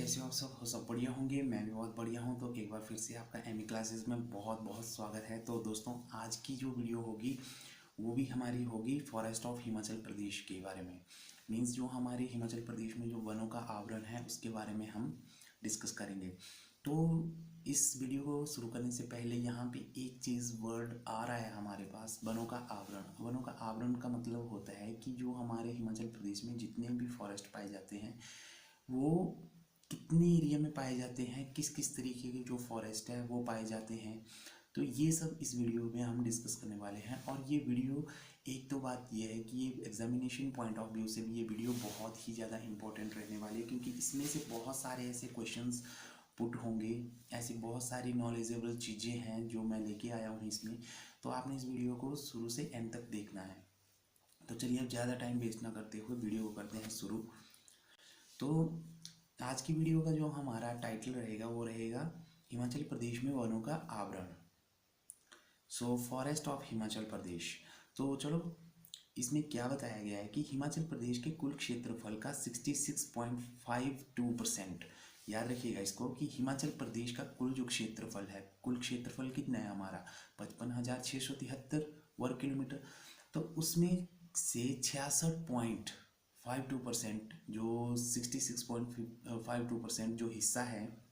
कैसे हो आप सब बढ़िया होंगे। मैं भी बहुत बढ़िया हूँ। तो एक बार फिर से आपका एमई क्लासेस में बहुत बहुत स्वागत है। तो दोस्तों, आज की जो वीडियो होगी वो भी हमारी होगी फॉरेस्ट ऑफ हिमाचल प्रदेश के बारे में। मीन्स जो हमारे हिमाचल प्रदेश में जो वनों का आवरण है उसके बारे में हम डिस्कस करेंगे। तो इस वीडियो को शुरू करने से पहले यहाँ पे एक चीज़ वर्ड आ रहा है हमारे पास, वनों का आवरण। वनों का आवरण का मतलब होता है कि जो हमारे हिमाचल प्रदेश में जितने भी फॉरेस्ट पाए जाते हैं वो कितने एरिया में पाए जाते हैं, किस किस तरीके के जो फॉरेस्ट है वो पाए जाते हैं। तो ये सब इस वीडियो में हम डिस्कस करने वाले हैं। और ये वीडियो, एक तो बात ये है कि ये एग्जामिनेशन पॉइंट ऑफ व्यू से भी ये वीडियो बहुत ही ज़्यादा इंपॉर्टेंट रहने वाली है, क्योंकि इसमें से बहुत सारे ऐसे क्वेश्चंस पुट होंगे, ऐसी बहुत सारी नॉलेजेबल चीज़ें हैं जो मैं लेके आया हूँ इसमें। तो आपने इस वीडियो को शुरू से एंड तक देखना है। तो चलिए अब ज़्यादा टाइम वेस्ट ना करते हुए वीडियो को करते हैं शुरू। तो आज की वीडियो का जो हमारा टाइटल रहेगा वो रहेगा हिमाचल प्रदेश में वनों का आवरण। So forest of Himachal Pradesh. तो चलो, इसमें क्या बताया गया है कि हिमाचल प्रदेश के कुल क्षेत्रफल का 66.52%, याद रखिएगा इसको, कि हिमाचल प्रदेश का कुल जो क्षेत्रफल है, कुल क्षेत्रफल कितना है हमारा 55,673 वर्ग किलोमीटर। तो उसमें से 66.52%, जो 66.52% जो हिस्सा है,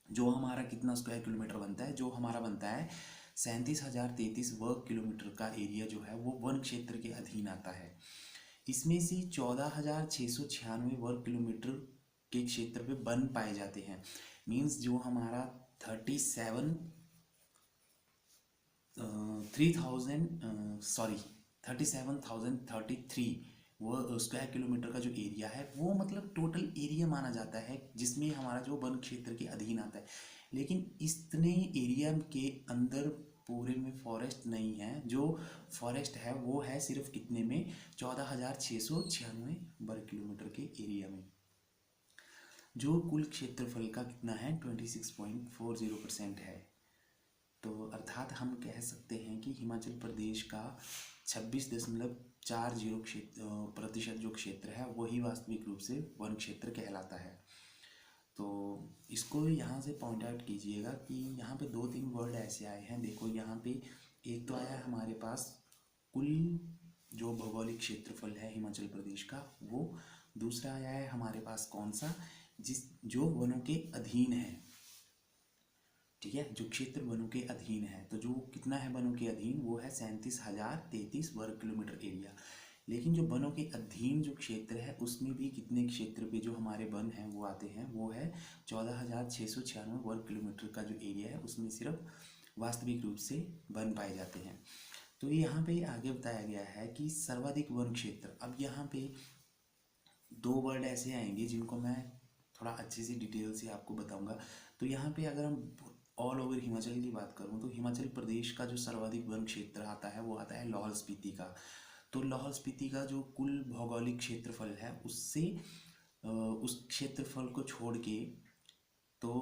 जो हमारा कितना स्क्वायर किलोमीटर बनता है, जो हमारा बनता है 37,033 वर्ग किलोमीटर का एरिया जो है वो वन क्षेत्र के अधीन आता है। इसमें से 14,696 वर्ग किलोमीटर के क्षेत्र पे वन पाए जाते हैं। मीन्स जो हमारा 37,033 वो स्क्वायर किलोमीटर का जो एरिया है वो मतलब टोटल एरिया माना जाता है, जिसमें हमारा जो वन क्षेत्र के अधीन आता है। लेकिन इतने एरिया के अंदर पूरे में फॉरेस्ट नहीं है। जो फॉरेस्ट है वो है सिर्फ कितने में, 14,696 वर्ग किलोमीटर के एरिया में। जो कुल क्षेत्रफल का कितना है 26.40% है। तो अर्थात हम कह सकते हैं कि हिमाचल प्रदेश का 26.40% जो क्षेत्र है वही वास्तविक रूप से वन क्षेत्र कहलाता है। तो इसको यहाँ से पॉइंट आउट कीजिएगा कि यहाँ पे दो तीन वर्ड ऐसे आए हैं। देखो यहाँ पे एक तो आया है हमारे पास कुल जो भौगोलिक क्षेत्रफल है हिमाचल प्रदेश का वो। दूसरा आया है हमारे पास कौन सा, जो वनों के अधीन है। ठीक है, जो क्षेत्र वनों के अधीन है, तो जो कितना है वनों के अधीन, वो है 37,033 वर्ग किलोमीटर एरिया। लेकिन जो वनों के अधीन जो क्षेत्र है उसमें भी कितने क्षेत्र पे जो हमारे वन हैं वो आते हैं, वो है 14,696 वर्ग किलोमीटर का जो एरिया है उसमें सिर्फ वास्तविक रूप से वन पाए जाते हैं। तो यहाँ पे आगे बताया गया है कि सर्वाधिक वन क्षेत्र। अब यहाँ पे दो वर्ड ऐसे आएंगे जिनको मैं थोड़ा अच्छे से डिटेल से आपको बताऊंगा। तो यहाँ पे अगर हम ऑल ओवर हिमाचल की बात करूँ तो हिमाचल प्रदेश का जो सर्वाधिक वन क्षेत्र आता है वो आता है लाहौल स्पीति का। तो लाहौल स्पीति का जो कुल भौगोलिक क्षेत्रफल है उससे उस क्षेत्रफल को छोड़ के तो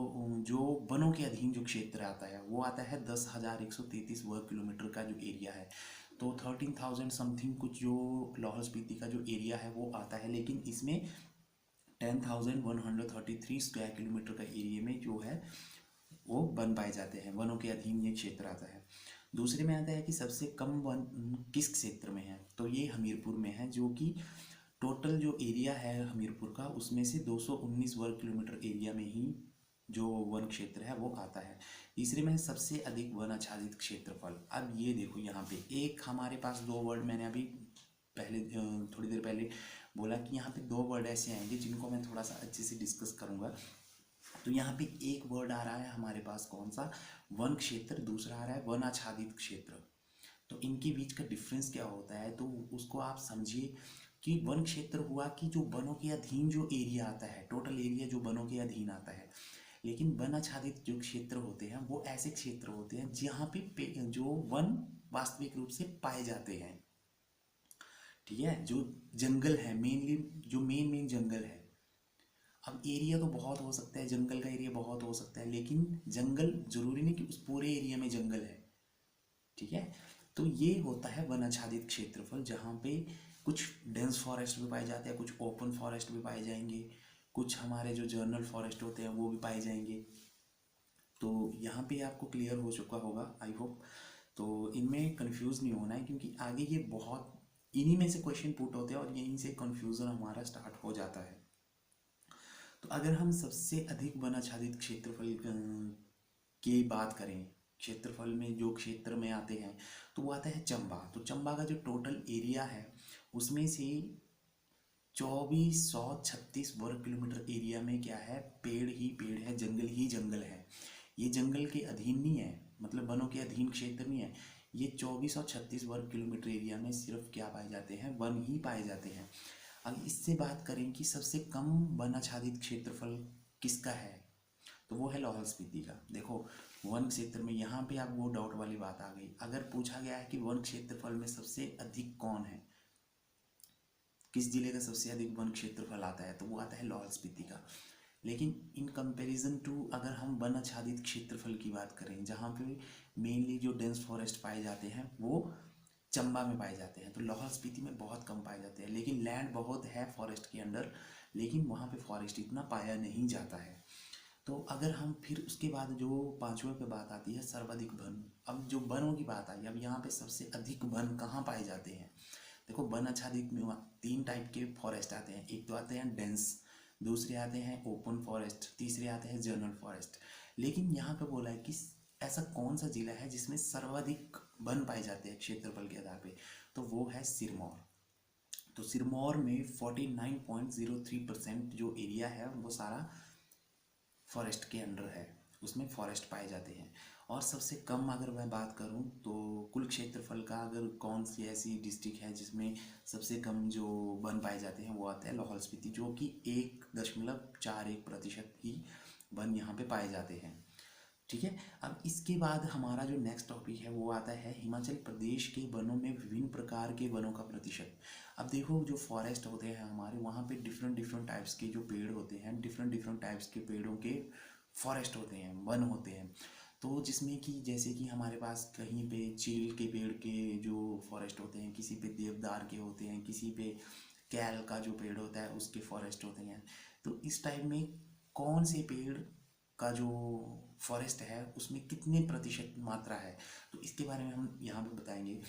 जो वनों के अधीन जो क्षेत्र आता है वो आता है 10,133 वर्ग किलोमीटर का जो एरिया है। तो 13,000 समथिंग कुछ जो लाहौल स्पीति का जो एरिया है वो आता है। लेकिन इसमें 10,133 स्क्वायर किलोमीटर का एरिया में जो है वो वन पाए जाते हैं, वनों के अधीन ये क्षेत्र आता है। दूसरे में आता है कि सबसे कम वन किस क्षेत्र में है, तो ये हमीरपुर में है, जो कि टोटल जो एरिया है हमीरपुर का उसमें से 219 वर्ग किलोमीटर एरिया में ही जो वन क्षेत्र है वो आता है। तीसरे में है सबसे अधिक वन आच्छादित क्षेत्रफल। अब ये देखो यहाँ पे एक हमारे पास दो वर्ड मैंने अभी पहले थोड़ी देर पहले बोला कि यहाँ पे दो वर्ड ऐसे आएंगे जिनको मैं थोड़ा सा अच्छे से डिस्कस करूँगा। तो यहाँ पे एक वर्ड आ रहा है हमारे पास कौन सा, वन क्षेत्र, दूसरा आ रहा है वन आच्छादित क्षेत्र। तो इनके बीच का डिफरेंस क्या होता है, तो उसको आप समझिए कि वन क्षेत्र हुआ कि जो वनों के अधीन जो एरिया आता है, टोटल एरिया जो वनों के अधीन आता है। लेकिन वन आच्छादित जो क्षेत्र होते हैं वो ऐसे क्षेत्र होते हैं जहाँ पे जो वन वास्तविक रूप से पाए जाते हैं। ठीक है, जो जंगल है मेनली, जो मेन जंगल है। अब एरिया तो बहुत हो सकता है, जंगल का एरिया बहुत हो सकता है, लेकिन जंगल जरूरी नहीं कि उस पूरे एरिया में जंगल है। ठीक है, तो ये होता है वन आच्छादित क्षेत्रफल, जहाँ पे कुछ डेंस फॉरेस्ट भी पाए जाते हैं, कुछ ओपन फॉरेस्ट भी पाए जाएंगे, कुछ हमारे जो जर्नल फॉरेस्ट होते हैं वो भी पाए जाएंगे। तो यहाँ पे आपको क्लियर हो चुका होगा आई होप। तो इनमें कंफ्यूज नहीं होना है, क्योंकि आगे ये बहुत इन्हीं में से क्वेश्चन पुट होते हैं और यहीं से कंफ्यूजन हमारा स्टार्ट हो जाता है। तो अगर हम सबसे अधिक वन आच्छादित क्षेत्रफल की बात करें, क्षेत्रफल में जो क्षेत्र में आते हैं, तो वो आता है चंबा। तो चंबा का जो टोटल एरिया है उसमें से 2436 वर्ग किलोमीटर एरिया में क्या है, पेड़ ही पेड़ है, जंगल ही जंगल है। ये जंगल के अधीन नहीं है, मतलब वनों के अधीन क्षेत्र नहीं है। ये 2436 वर्ग किलोमीटर एरिया में सिर्फ क्या पाए जाते हैं, वन ही पाए जाते हैं। अब इससे बात करें कि सबसे कम वन आच्छादित क्षेत्रफल किसका है, तो वो है लाहौल स्पीति का। देखो वन क्षेत्र में यहाँ पे आप वो डाउट वाली बात आ गई। अगर पूछा गया है कि वन क्षेत्रफल में सबसे अधिक कौन है, किस जिले का सबसे अधिक वन क्षेत्रफल आता है, तो वो आता है लाहौल स्पीति का। लेकिन इन कंपैरिजन टू अगर हम वन आच्छादित क्षेत्रफल की बात करें, जहाँ पे मेनली जो डेंस फॉरेस्ट पाए जाते हैं वो चंबा में पाए जाते हैं, तो लाहौल स्पीति में बहुत कम पाए जाते हैं। लेकिन लैंड बहुत है फॉरेस्ट के अंडर, लेकिन वहाँ पे फॉरेस्ट इतना पाया नहीं जाता है। तो अगर हम फिर उसके बाद जो पांचवें पे बात आती है सर्वाधिक वन। अब जो वनों की बात आई, अब यहाँ पे सबसे अधिक वन कहाँ पाए जाते हैं। देखो वन आच्छादित में 3 टाइप के फॉरेस्ट आते हैं। एक तो आते हैं डेंस, दूसरे आते हैं ओपन फॉरेस्ट, तीसरे आते हैं जर्नल फॉरेस्ट। लेकिन यहाँ पे बोला है कि ऐसा कौन सा जिला है जिसमें सर्वाधिक वन पाए जाते हैं क्षेत्रफल के आधार पे, तो वो है सिरमौर। तो सिरमौर में 49.03% जो एरिया है वो सारा फॉरेस्ट के अंडर है, उसमें फॉरेस्ट पाए जाते हैं। और सबसे कम अगर मैं बात करूं तो कुल क्षेत्रफल का, अगर कौन सी ऐसी डिस्ट्रिक्ट है जिसमें सबसे कम जो वन पाए जाते हैं, वो आता है लाहौल स्पीति, जो कि 1.41% ही वन यहाँ पे पाए जाते हैं। ठीक है। अब इसके बाद हमारा जो नेक्स्ट टॉपिक है वो आता है हिमाचल प्रदेश के वनों में विभिन्न प्रकार के वनों का प्रतिशत। अब देखो जो फॉरेस्ट होते हैं हमारे, वहाँ पे डिफरेंट डिफरेंट टाइप्स के जो पेड़ होते हैं, डिफरेंट डिफरेंट टाइप्स के पेड़ों के फॉरेस्ट होते हैं, वन होते हैं। तो जिसमें कि जैसे कि हमारे पास कहीं पे चील के पेड़ के जो फॉरेस्ट होते हैं, किसी पे देवदार के होते हैं, किसी पे कैल का जो पेड़ होता है उसके फॉरेस्ट होते हैं। तो इस टाइप में कौन से पेड़ का जो फॉरेस्ट है उसमें कितने प्रतिशत मात्रा है, तो इसके बारे में हम यहाँ पे बताएंगे।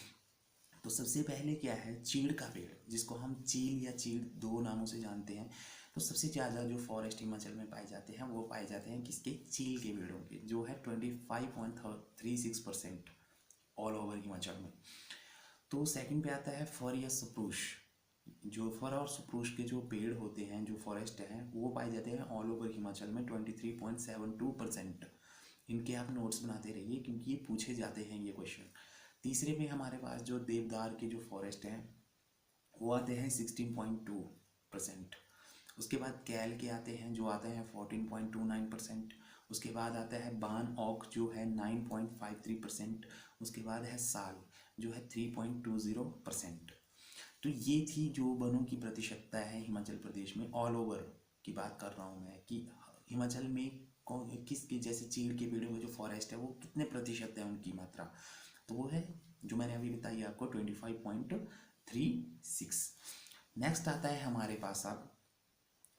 तो सबसे पहले क्या है, चीड़ का पेड़, जिसको हम चील या चीड़ दो नामों से जानते हैं। तो सबसे ज़्यादा जो फॉरेस्ट हिमाचल में पाए जाते हैं वो पाए जाते हैं किसके, चील के पेड़ों के, जो है 25.36% ऑल ओवर हिमाचल में। तो सेकंड पे आता है फर या सप्रूश। जो फर और सप्रूश के जो पेड़ होते हैं, जो फॉरेस्ट हैं, वो पाए जाते हैं ऑल ओवर हिमाचल में 23.72%। इनके आप नोट्स बनाते रहिए क्योंकि ये पूछे जाते हैं ये क्वेश्चन। तीसरे पे हमारे पास जो देवदार के जो फॉरेस्ट हैं वो आते हैं 16.2%। उसके बाद कैल के आते हैं जो आते हैं 14.29%। उसके बाद आता है बान ऑक जो है 9.53%। उसके बाद है साल जो है 3.20%। तो ये थी जो वनों की प्रतिशतता है हिमाचल प्रदेश में। ऑल ओवर की बात कर रहा हूँ मैं कि हिमाचल में कौन किसके, जैसे चीड़ के पेड़ों में जो फॉरेस्ट है वो कितने प्रतिशत है उनकी मात्रा, तो वो है जो मैंने अभी बताई आपको 25.36। नेक्स्ट आता है हमारे पास अब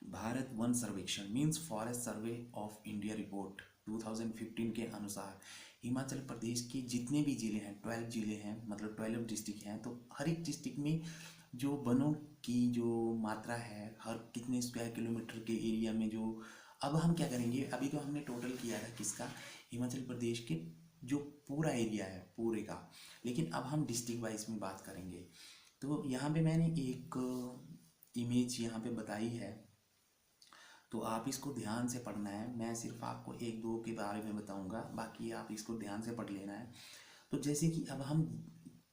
भारत वन सर्वेक्षण means forest survey of India report 2015 के अनुसार हिमाचल प्रदेश के जितने भी ज़िले हैं, 12 ज़िले हैं, मतलब 12 डिस्ट्रिक्ट हैं, तो हर एक डिस्ट्रिक्ट में जो वनों की जो मात्रा है, हर कितने स्क्वायर किलोमीटर के एरिया में जो, अब हम क्या करेंगे, अभी तो हमने टोटल किया था किसका, हिमाचल प्रदेश के जो पूरा एरिया है पूरे का, लेकिन अब हम डिस्ट्रिक्ट वाइज में बात करेंगे। तो यहाँ पे मैंने एक इमेज यहाँ पे बताई है, तो आप इसको ध्यान से पढ़ना है। मैं सिर्फ आपको एक दो के बारे में बताऊंगा, बाकी आप इसको ध्यान से पढ़ लेना है। तो जैसे कि अब हम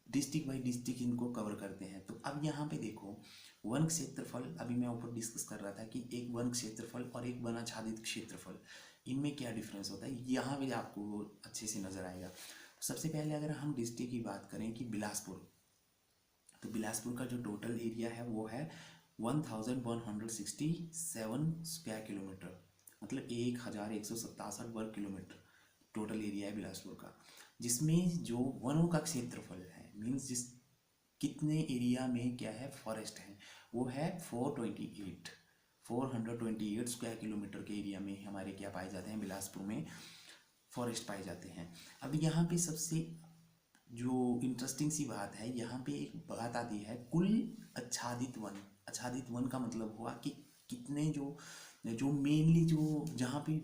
डिस्ट्रिक्ट बाई डिस्ट्रिक्ट इनको कवर करते हैं। तो अब यहाँ पे देखो वन क्षेत्रफल, अभी मैं ऊपर डिस्कस कर रहा था कि एक वन क्षेत्रफल और एक वन आच्छादित क्षेत्रफल, इनमें क्या डिफरेंस होता है, यहाँ पे आपको अच्छे से नज़र आएगा। सबसे पहले अगर हम डिस्ट्रिक्ट की बात करें कि बिलासपुर, तो बिलासपुर का जो टोटल एरिया है वो है 1167 स्क्वायर किलोमीटर, मतलब 1167 वर्ग किलोमीटर टोटल एरिया है बिलासपुर का। जिसमें जो वनों का क्षेत्रफल है, मीन्स जिस कितने एरिया में क्या है फॉरेस्ट है, वो है 428 428 स्क्वायर किलोमीटर के एरिया में हमारे क्या पाए जाते हैं, बिलासपुर में फॉरेस्ट पाए जाते हैं। अब यहाँ पे सबसे जो इंटरेस्टिंग सी बात है, यहाँ पे एक बात आती है कुल आच्छादित वन। आच्छादित वन का मतलब हुआ कि कितने जो जो मेनली जो जहाँ पे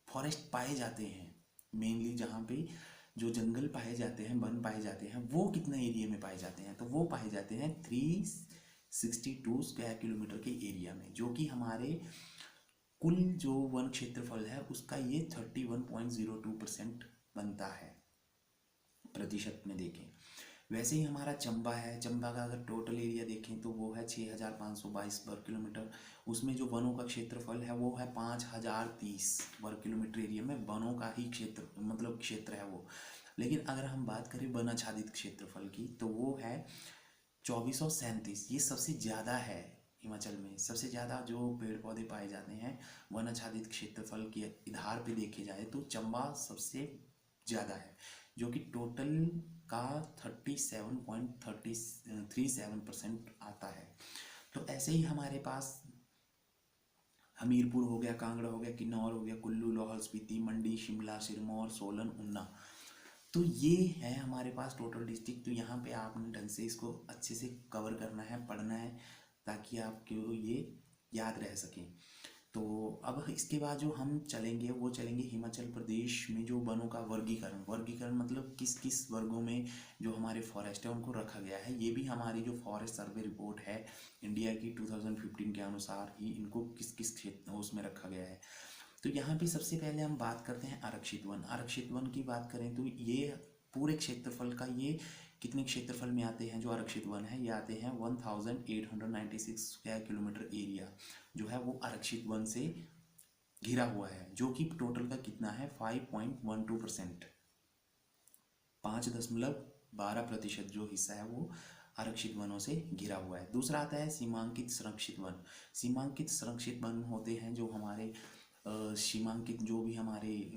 फॉरेस्ट पाए जाते हैं, मेनली जहाँ पे जो जंगल पाए जाते हैं, वन पाए जाते हैं, वो कितने एरिया में पाए जाते हैं, तो वो पाए जाते हैं 362 स्क्वायर किलोमीटर के एरिया में, जो कि हमारे कुल जो वन क्षेत्रफल है उसका ये 31.02% बनता है प्रतिशत में देखें। वैसे ही हमारा चंबा है, चंबा का अगर टोटल एरिया देखें तो वो है 6522 वर्ग किलोमीटर। उसमें जो वनों का क्षेत्रफल है वो है 5030 वर्ग किलोमीटर एरिया में वनों का ही क्षेत्र मतलब क्षेत्र है वो। लेकिन अगर हम बात करें वन आच्छादित क्षेत्रफल की तो वो है 2437। ये सबसे ज़्यादा है हिमाचल में, सबसे ज़्यादा जो पेड़ पौधे पाए जाते हैं वन आच्छादित क्षेत्रफल के आधार पे देखे जाए तो चंबा सबसे ज़्यादा है, जो कि टोटल का 37.37% आता है। तो ऐसे ही हमारे पास हमीरपुर हो गया, कांगड़ा हो गया, किन्नौर हो गया, कुल्लू, लाहौल स्पीति, मंडी, शिमला, सिरमौर, सोलन, ऊना। तो ये है हमारे पास टोटल डिस्ट्रिक्ट। तो यहाँ पे आपने ढंग से इसको अच्छे से कवर करना है, पढ़ना है, ताकि आपको ये याद रह सके। तो अब इसके बाद जो हम चलेंगे वो चलेंगे हिमाचल प्रदेश में जो वनों का वर्गीकरण। वर्गीकरण मतलब किस किस वर्गों में जो हमारे फॉरेस्ट है उनको रखा गया है। ये भी हमारी जो फॉरेस्ट सर्वे रिपोर्ट है इंडिया की 2015 के अनुसार ही इनको किस किस क्षेत्र उसमें रखा गया है। तो यहाँ पे सबसे पहले हम बात करते हैं आरक्षित वन। आरक्षित वन की बात करें तो ये पूरे क्षेत्रफल का ये कितने क्षेत्रफल में आते हैं जो आरक्षित वन है, ये आते हैं 1896 स्क्वायर किलोमीटर एरिया जो है वो आरक्षित वन से घिरा हुआ है, जो कि टोटल का कितना है 5.12%, 5.12% जो हिस्सा है वो आरक्षित वनों से घिरा हुआ है। दूसरा आता है सीमांकित संरक्षित वन। सीमांकित संरक्षित वन होते हैं जो हमारे सीमांकित जो भी हमारे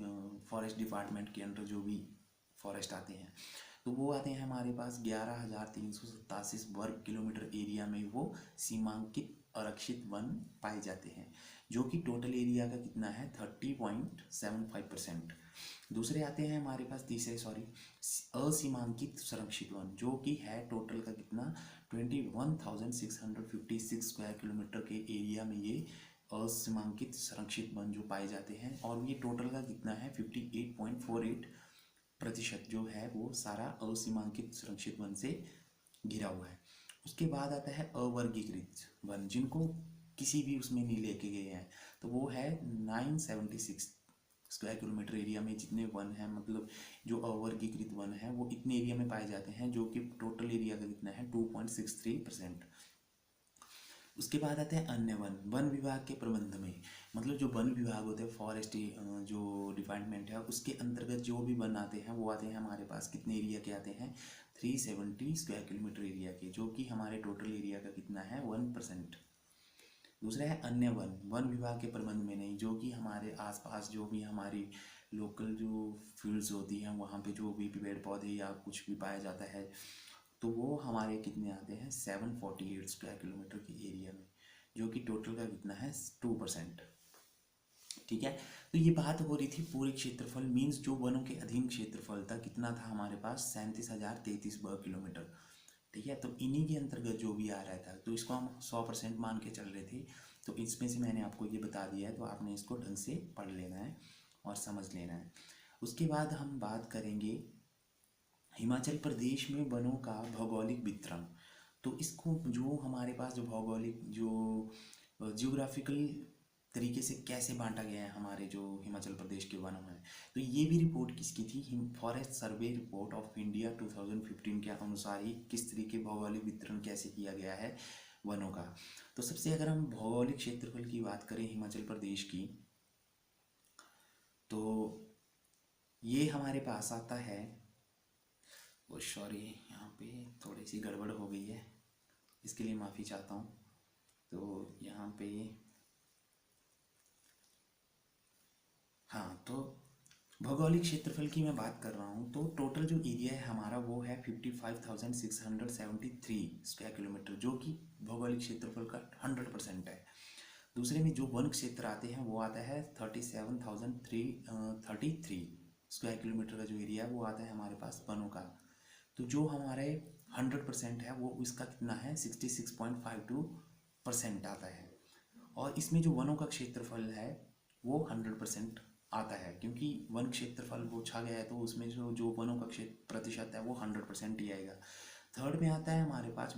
फॉरेस्ट डिपार्टमेंट के अंडर जो भी फॉरेस्ट आते हैं तो वो आते हैं हमारे पास 11,387 वर्ग किलोमीटर एरिया में वो सीमांकित आरक्षित वन पाए जाते हैं, जो कि टोटल एरिया का कितना है 30.75%। दूसरे आते हैं हमारे पास तीसरे असीमांकित संरक्षित वन, जो कि है टोटल का कितना 21,656 स्क्वायर किलोमीटर के एरिया में ये असीमांकित संरक्षित वन जो पाए जाते हैं, और ये टोटल का कितना है 58.48% जो है वो सारा असीमांकित संरक्षित वन से घिरा हुआ है। उसके बाद आता है अवर्गीकृत वन, जिनको किसी भी उसमें नहीं लेके गए हैं, तो वो है 976 स्क्वायर किलोमीटर एरिया में जितने वन हैं, मतलब जो अवर्गीकृत वन है वो इतने एरिया में पाए जाते हैं, जो कि टोटल एरिया का कितना है 2.63%। उसके बाद आते हैं अन्य वन। वन विभाग के प्रबंध में, मतलब जो वन विभाग होते हैं फॉरेस्ट जो डिपार्टमेंट है उसके अंतर्गत जो भी वन आते हैं वो आते हैं हमारे पास कितने एरिया के आते हैं 370 स्क्वायर किलोमीटर एरिया के, जो कि हमारे टोटल एरिया का कितना है 1%। दूसरा है अन्य वन। वन विभाग के प्रबंध में नहीं, जो कि हमारे आसपास जो भी हमारी लोकल जो फील्ड्स होती हैं वहाँ पे जो भी पेड़ पौधे या कुछ भी पाया जाता है तो वो हमारे कितने आते हैं 748 स्क्वायर किलोमीटर के एरिया में, जो कि टोटल का कितना है 2%। ठीक है, तो ये बात हो रही थी पूरे क्षेत्रफल मीन्स जो वनों के अधीन क्षेत्रफल था कितना था हमारे पास 37,033 वर्ग किलोमीटर। ठीक है, तो इन्हीं के अंतर्गत जो भी आ रहा था तो इसको हम 100% मान के चल रहे थे, तो इसमें से मैंने आपको ये बता दिया है, तो आपने इसको ढंग से पढ़ लेना है और समझ लेना है। उसके बाद हम बात करेंगे हिमाचल प्रदेश में वनों का भौगोलिक वितरण। तो इसको जो हमारे पास जो भौगोलिक जो जियोग्राफिकल तरीके से कैसे बांटा गया है हमारे जो हिमाचल प्रदेश के वनों में, तो ये भी रिपोर्ट किसकी थी, forest survey report of India 2015 के अनुसार ही किस तरीके भौगोलिक वितरण कैसे किया गया है वनों का। तो सबसे अगर हम भौगोलिक क्षेत्रफल की बात करें हिमाचल प्रदेश की, तो ये हमारे पास आता है, वो सॉरी यहाँ पे थोड़ी सी गड़बड़ हो गई है, इसके लिए माफ़ी चाहता हूँ। तो यहाँ पे हाँ, तो भौगोलिक क्षेत्रफल की मैं बात कर रहा हूँ, तो टोटल जो एरिया है हमारा वो है 55,673 स्क्वायर किलोमीटर, जो कि भौगोलिक क्षेत्रफल का 100% है। दूसरे में जो वन क्षेत्र आते हैं वो आता है 37,333 स्क्वायर किलोमीटर का जो एरिया है वो आता है हमारे पास वनों का। तो जो हमारे 100% है वो इसका कितना है 66.52% आता है। और इसमें जो वनों का क्षेत्रफल है वो 100% आता है, क्योंकि वन क्षेत्रफल वो छा गया है तो उसमें जो वनों का क्षेत्र प्रतिशत है वो 100% ही आएगा। थर्ड में आता है हमारे पास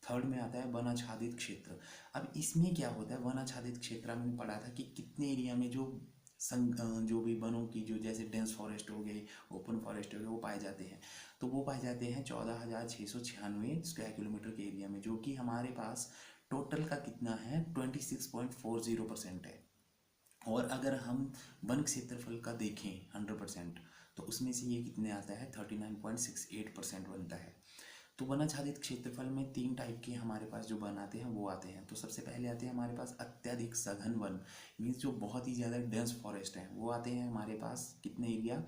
थर्ड में आता है वन आच्छादित क्षेत्र। अब इसमें क्या होता है, वन आच्छादित क्षेत्र हमने पढ़ा था कि कितने एरिया में जो भी वनों की जो जैसे डेंस फॉरेस्ट हो गए, ओपन फॉरेस्ट हो गए, वो पाए जाते हैं। तो वो पाए जाते हैं 14,696 स्क्वायर किलोमीटर के एरिया में, जो कि हमारे पास टोटल का कितना है 26.40% है। और अगर हम वन क्षेत्रफल का देखें 100%, तो उसमें से ये कितने आता है 39.68% बनता है। तो वन आच्छादित क्षेत्रफल में 3 टाइप के हमारे पास जो वन आते हैं वो आते हैं। तो सबसे पहले आते हैं हमारे पास अत्यधिक सघन वन, मीन्स जो बहुत ही ज़्यादा डेंस फॉरेस्ट है, वो आते हैं हमारे पास कितने एरिया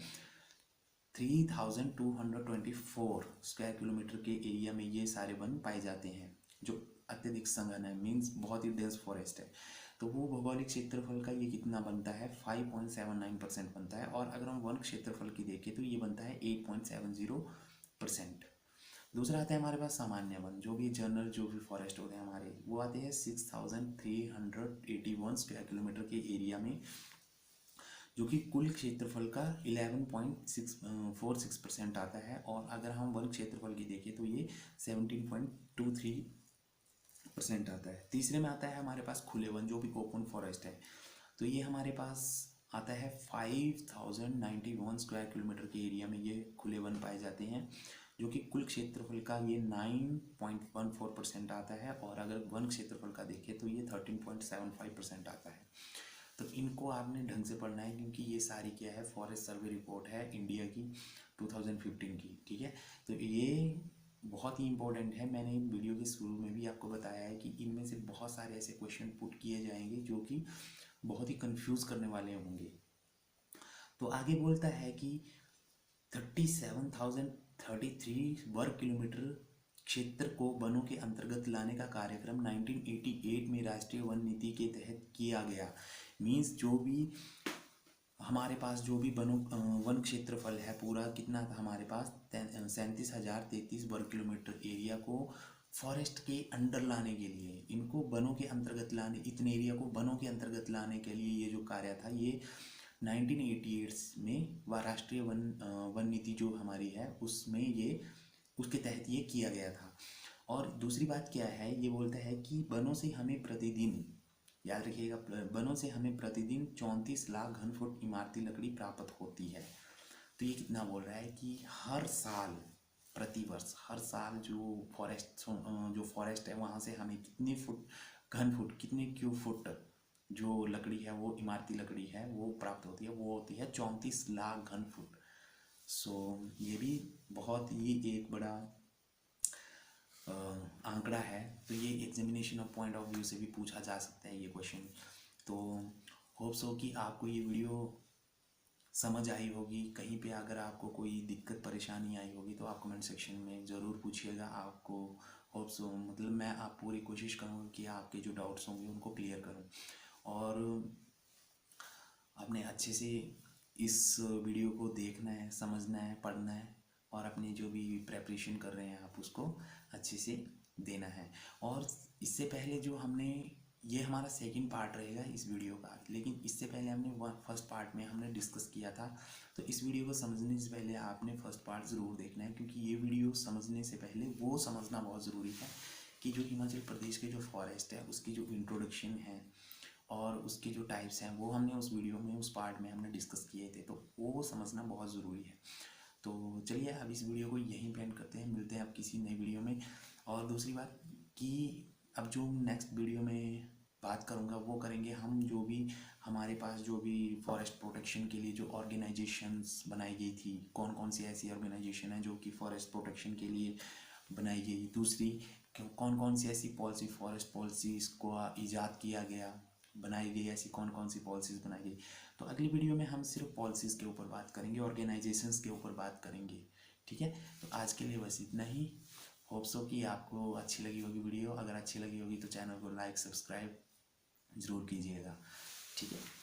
3,224 स्क्वायर किलोमीटर के एरिया में ये सारे वन पाए जाते हैं, जो अत्यधिक सघन है, मीन्स बहुत ही डेंस फॉरेस्ट है। तो वो भौगोलिक क्षेत्रफल का ये कितना बनता है 5.79% बनता है। और अगर हम वन क्षेत्रफल की देखें तो ये बनता है 8.70%। दूसरा आता है हमारे पास सामान्य वन, जो भी जनरल जो भी फॉरेस्ट होते हैं हमारे, वो आते हैं 6,381 स्क्वायर किलोमीटर के एरिया में, जो कि कुल क्षेत्रफल का 11.46% आता है। और अगर हम वन क्षेत्रफल की देखें तो ये 17.23% आता है। तीसरे में आता है हमारे पास खुले वन, जो भी ओपन फॉरेस्ट है। तो ये हमारे पास आता है 5,091 स्क्वायर किलोमीटर के एरिया में ये खुले वन पाए जाते हैं, जो कि कुल क्षेत्रफल का ये 9.14% आता है। और अगर वन क्षेत्रफल का देखें तो ये 13.75% आता है। तो इनको आपने ढंग से पढ़ना है, क्योंकि ये सारी क्या है फॉरेस्ट सर्वे रिपोर्ट है इंडिया की 2015 की, ठीक है। तो ये बहुत ही इंपॉर्टेंट है। मैंने वीडियो के शुरू में भी आपको बताया है कि इनमें से बहुत सारे ऐसे क्वेश्चन पुट किए जाएंगे जो कि बहुत ही कंफ्यूज करने वाले होंगे। तो आगे बोलता है कि 37,033 वर्ग किलोमीटर क्षेत्र को वनों के अंतर्गत लाने का कार्यक्रम 1988 में राष्ट्रीय वन नीति के तहत किया गया। मीन्स जो भी हमारे पास जो भी वन क्षेत्रफल है पूरा कितना था हमारे पास 37,033 वर्ग किलोमीटर एरिया को फॉरेस्ट के अंडर लाने के लिए, इनको वनों के अंतर्गत लाने, इतने एरिया को वनों के अंतर्गत लाने के लिए ये जो कार्य था ये 1988 में राष्ट्रीय वन नीति जो हमारी है उसमें ये उसके तहत ये किया गया था। और दूसरी बात क्या है, ये बोलता है कि वनों से हमें प्रतिदिन, याद रखिएगा, वनों से हमें प्रतिदिन 34 लाख घन फुट इमारती लकड़ी प्राप्त होती है। तो ये कितना बोल रहा है कि हर साल, प्रतिवर्ष, हर साल जो फॉरेस्ट है वहाँ से हमें कितने घन फुट, कितने क्यूब फुट जो लकड़ी है वो इमारती लकड़ी है वो प्राप्त होती है, वो होती है 34 लाख घन फुट। सो ये भी बहुत ही एक बड़ा आंकड़ा है। तो ये examination of point of view से भी पूछा जा सकता है ये क्वेश्चन। तो होप सो कि आपको ये वीडियो समझ आई होगी। कहीं पे अगर आपको कोई दिक्कत परेशानी आई होगी तो आप कमेंट सेक्शन में ज़रूर पूछिएगा। आपको होप सो मतलब मैं आप पूरी कोशिश करूँगा कि आपके जो डाउट्स होंगे उनको क्लियर करूँ। और आपने अच्छे से इस वीडियो को देखना है, समझना है, पढ़ना है, और अपनी जो भी प्रेपरेशन कर रहे हैं आप उसको अच्छे से देना है। और इससे पहले जो हमने, ये हमारा सेकंड पार्ट रहेगा इस वीडियो का, लेकिन इससे पहले हमने फर्स्ट पार्ट में हमने डिस्कस किया था। तो इस वीडियो को समझने से पहले आपने फर्स्ट पार्ट ज़रूर देखना है, क्योंकि ये वीडियो समझने से पहले वो समझना बहुत ज़रूरी है कि जो हिमाचल प्रदेश के जो फॉरेस्ट है उसकी जो इंट्रोडक्शन है और उसके जो टाइप्स हैं वो हमने उस वीडियो में, उस पार्ट में हमने डिस्कस किए थे, तो वो समझना बहुत ज़रूरी है। तो चलिए अब इस वीडियो को यहीं पे एंड करते हैं, मिलते हैं अब किसी नई वीडियो में। और दूसरी बात कि अब जो नेक्स्ट वीडियो में बात करूँगा वो करेंगे हम, जो भी हमारे पास जो भी फॉरेस्ट प्रोटेक्शन के लिए जो ऑर्गेनाइजेशंस बनाई गई थी, कौन कौन सी ऐसी ऑर्गेनाइजेशन है जो कि फॉरेस्ट प्रोटेक्शन के लिए बनाई गई। दूसरी, कौन कौन सी ऐसी पॉलिसी, फॉरेस्ट पॉलिसीज़ को ईजाद किया गया, बनाई गई, ऐसी कौन कौन सी पॉलिसीज़ बनाई गई। तो अगली वीडियो में हम सिर्फ पॉलिसीज़ के ऊपर बात करेंगे, ऑर्गेनाइजेशंस के ऊपर बात करेंगे, ठीक है। तो आज के लिए बस इतना ही। होप सो कि आपको अच्छी लगी होगी वीडियो। अगर अच्छी लगी होगी तो चैनल को लाइक, सब्सक्राइब ज़रूर कीजिएगा। ठीक है।